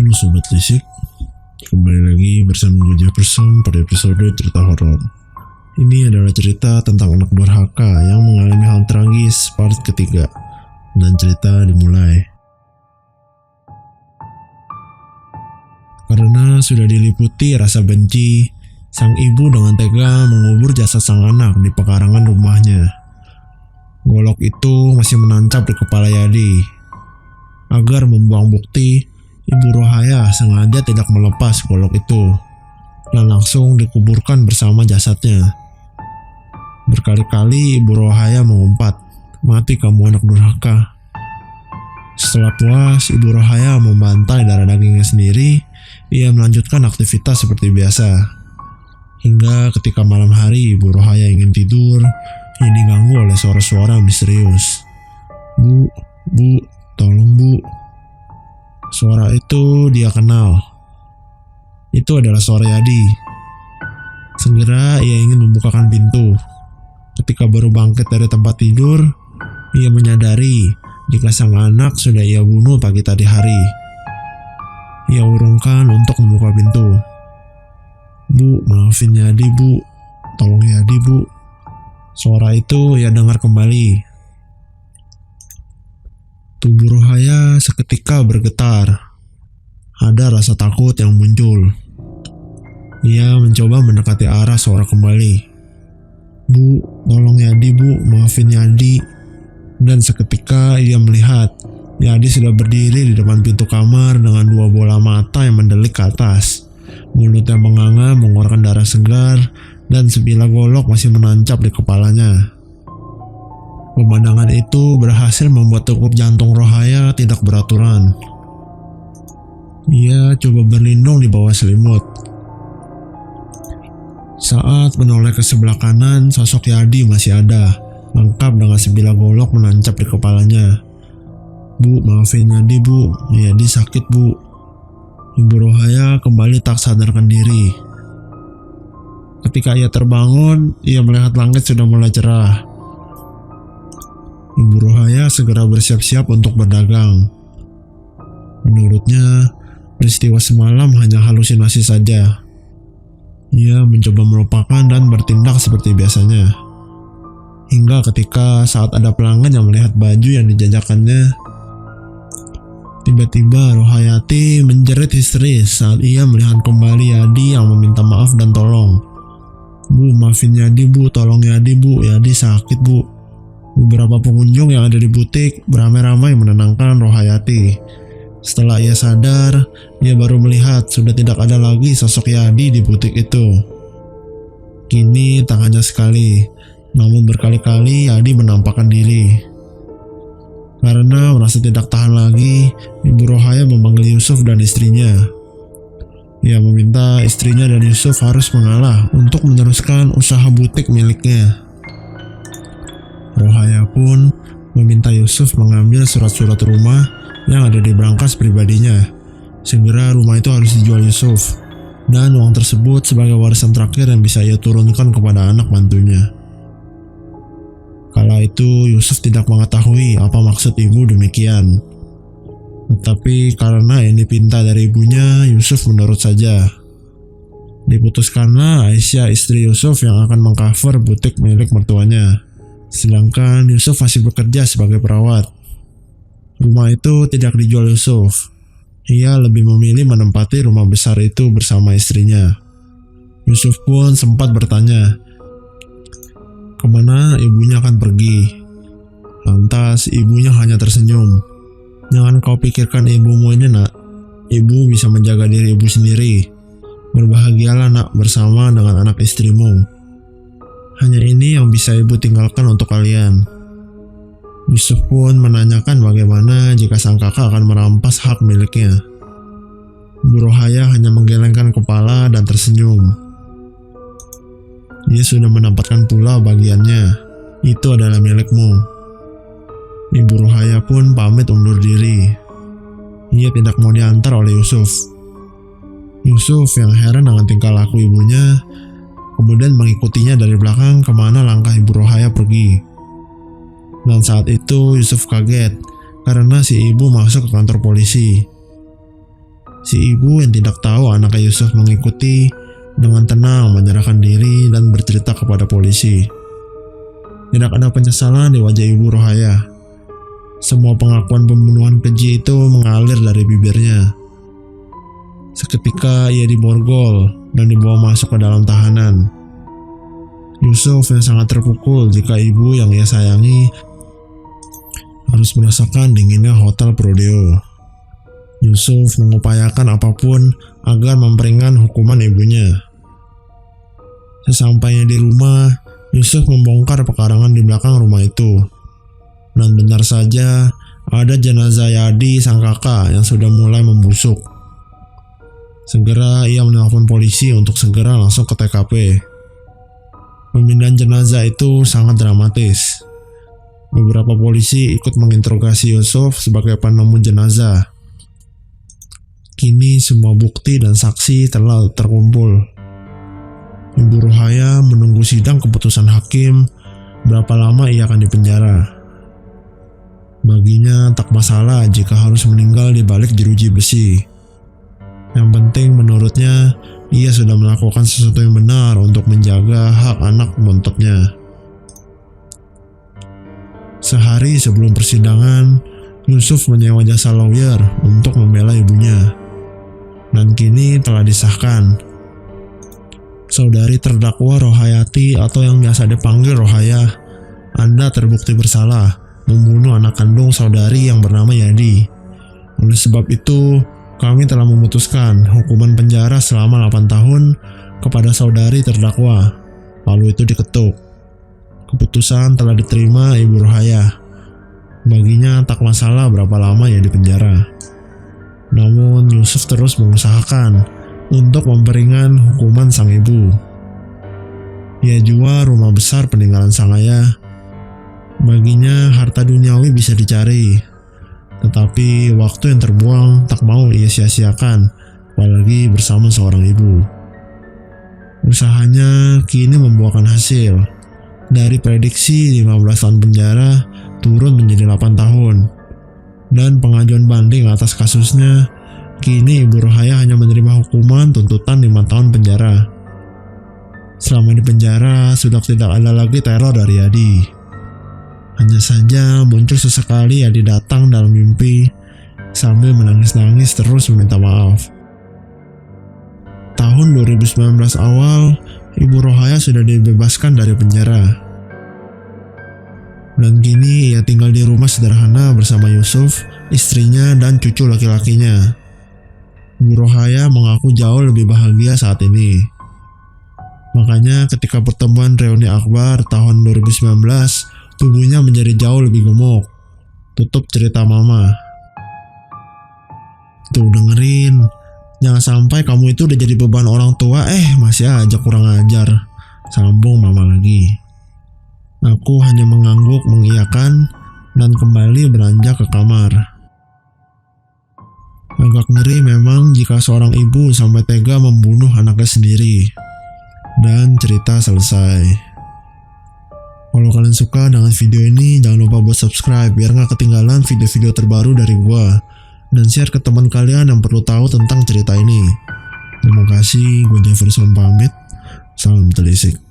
Halo Sobat Lisik, kembali lagi bersama gue Jefferson pada episode cerita horor. Ini adalah cerita tentang anak durhaka yang mengalami hal tragis part ketiga, dan cerita dimulai. Karena sudah diliputi rasa benci, sang ibu dengan tega mengubur jasad sang anak di pekarangan rumahnya. Golok itu masih menancap di kepala Yadi. Agar membuang bukti, Ibu Rohaya sengaja tidak melepas golok itu dan langsung dikuburkan bersama jasadnya. Berkali-kali Ibu Rohaya mengumpat, "Mati kamu anak durhaka." Setelah puas, Ibu Rohaya membantai darah dagingnya sendiri. Ia melanjutkan aktivitas seperti biasa. Hingga ketika malam hari Ibu Rohaya ingin tidur, ia diganggu oleh suara-suara misterius. Bu, tolong bu." Suara itu dia kenal. Itu adalah suara Yadi. Segera ia ingin membukakan pintu. Ketika baru bangkit dari tempat tidur, ia menyadari jika sang anak sudah ia bunuh pagi tadi hari. Ia urungkan untuk membuka pintu. "Bu, maafin Yadi bu. Tolong Yadi bu." Suara itu ia dengar kembali. Tubuh Rohaya seketika bergetar. Ada rasa takut yang muncul. Ia mencoba mendekati arah suara kembali. "Bu, tolong Yadi bu, maafin Yadi." Dan seketika ia melihat Yadi sudah berdiri di depan pintu kamar dengan dua bola mata yang mendelik ke atas. Mulutnya menganga mengeluarkan darah segar dan sebilah golok masih menancap di kepalanya. Pemandangan itu berhasil membuat degup jantung Rohaya tidak beraturan. Ia coba berlindung di bawah selimut. Saat menoleh ke sebelah kanan, sosok Yadi masih ada, lengkap dengan sebilah golok menancap di kepalanya. "Bu, maafin Yadi bu, Yadi sakit bu." Ibu Rohaya kembali tak sadarkan diri. Ketika ia terbangun, ia melihat langit sudah mulai cerah. Ibu Rohaya segera bersiap-siap untuk berdagang. Menurutnya, peristiwa semalam hanya halusinasi saja. Ia mencoba melupakan dan bertindak seperti biasanya. Hingga ketika saat ada pelanggan yang melihat baju yang dijajakannya, tiba-tiba Rohayati menjerit histeris saat ia melihat kembali Yadi yang meminta maaf dan tolong. "Bu, maafin Yadi bu, tolong Yadi bu, Yadi sakit bu." Beberapa pengunjung yang ada di butik beramai-ramai menenangkan Rohayati. Setelah ia sadar, ia baru melihat sudah tidak ada lagi sosok Yadi di butik itu. Kini tak hanya sekali, namun berkali-kali Yadi menampakkan diri. Karena merasa tidak tahan lagi, Ibu Rohaya memanggil Yusuf dan istrinya. Ia meminta istrinya dan Yusuf harus mengalah untuk meneruskan usaha butik miliknya. Rohaya pun meminta Yusuf mengambil surat-surat rumah yang ada di brankas pribadinya. Segera rumah itu harus dijual Yusuf, dan uang tersebut sebagai warisan terakhir yang bisa ia turunkan kepada anak mantunya. Kala itu Yusuf tidak mengetahui apa maksud ibu demikian. Tetapi karena ini pinta dari ibunya, Yusuf menurut saja. Diputuskanlah Aisyah istri Yusuf yang akan mengcover butik milik mertuanya. Sedangkan Yusuf masih bekerja sebagai perawat. Rumah itu tidak dijual Yusuf. Ia lebih memilih menempati rumah besar itu bersama istrinya. Yusuf pun sempat bertanya, kemana ibunya akan pergi. Lantas ibunya hanya tersenyum. "Jangan kau pikirkan ibumu ini nak. Ibu bisa menjaga diri ibu sendiri. Berbahagialah nak bersama dengan anak istrimu. Hanya ini yang bisa ibu tinggalkan untuk kalian." Yusuf pun menanyakan bagaimana jika sang kakak akan merampas hak miliknya. Bu Rohaya hanya menggelengkan kepala dan tersenyum. "Dia sudah mendapatkan pula bagiannya. Itu adalah milikmu." Ibu Rohaya pun pamit undur diri. Ia tidak mau diantar oleh Yusuf. Yusuf yang heran dengan tingkah laku ibunya, kemudian mengikutinya dari belakang kemana langkah Ibu Rohaya pergi. Dan saat itu Yusuf kaget karena si ibu masuk ke kantor polisi. Si ibu yang tidak tahu anaknya Yusuf mengikuti dengan tenang menyerahkan diri dan bercerita kepada polisi. Tidak ada penyesalan di wajah ibu Rohaya. Semua pengakuan pembunuhan keji itu mengalir dari bibirnya. Seketika ia diborgol dan dibawa masuk ke dalam tahanan. Yusuf yang sangat terpukul jika ibu yang ia sayangi harus merasakan dinginnya hotel Prodeo. Yusuf mengupayakan apapun agar memperingan hukuman ibunya. Sesampainya di rumah, Yusuf membongkar pekarangan di belakang rumah itu. Dan benar saja, ada jenazah Yadi sang kakak yang sudah mulai membusuk. Segera ia menelpon polisi untuk segera langsung ke TKP. Pemindahan jenazah itu sangat dramatis. Beberapa polisi ikut menginterogasi Yusuf sebagai penemu jenazah. Kini semua bukti dan saksi telah terkumpul. Ibu Rohaya menunggu sidang keputusan hakim berapa lama ia akan dipenjara. Baginya tak masalah jika harus meninggal di balik jeruji besi. Yang penting menurutnya, ia sudah melakukan sesuatu yang benar untuk menjaga hak anak bontotnya. Sehari sebelum persidangan, Yusuf menyewa jasa lawyer untuk membela ibunya. Dan kini telah disahkan. Saudari terdakwa Rohayati atau yang biasa dipanggil Rohaya, Anda terbukti bersalah membunuh anak kandung saudari yang bernama Yadi. Oleh sebab itu, kami telah memutuskan hukuman penjara selama 8 tahun kepada saudari terdakwa. Lalu itu diketuk. Keputusan telah diterima Ibu Rohaya. Baginya tak masalah berapa lama ia dipenjara. Namun Yusuf terus mengusahakan untuk memperingan hukuman sang ibu. Ia jual rumah besar peninggalan sang ayah. Baginya harta duniawi bisa dicari, tetapi waktu yang terbuang tak mau ia sia-siakan, apalagi bersama seorang ibu. Usahanya kini membuahkan hasil. Dari prediksi 15 tahun penjara turun menjadi 8 tahun. Dan pengajuan banding atas kasusnya, kini Ibu Rohaya hanya menerima hukuman tuntutan 5 tahun penjara. Selama di penjara, sudah tidak ada lagi teror dari Yadi. Hanya saja muncul sesekali Yadi datang dalam mimpi sambil menangis-nangis terus meminta maaf. Tahun 2019 awal, Ibu Rohaya sudah dibebaskan dari penjara. Dan kini ia tinggal di rumah sederhana bersama Yusuf, istrinya dan cucu laki-lakinya. Ibu Rohaya mengaku jauh lebih bahagia saat ini. Makanya ketika pertemuan reuni akbar tahun 2019, tubuhnya menjadi jauh lebih gemuk. Tutup cerita mama. Tuh dengerin, jangan sampai kamu itu udah jadi beban orang tua, masih aja kurang ajar. Sambung mama lagi. Aku hanya mengangguk mengiyakan dan kembali beranjak ke kamar. Agak ngeri memang jika seorang ibu sampai tega membunuh anaknya sendiri. Dan cerita selesai. Kalau kalian suka dengan video ini, jangan lupa buat subscribe biar gak ketinggalan video-video terbaru dari gua. Dan share ke teman kalian yang perlu tahu tentang cerita ini. Terima kasih, gue Jefferson pamit. Salam telisik.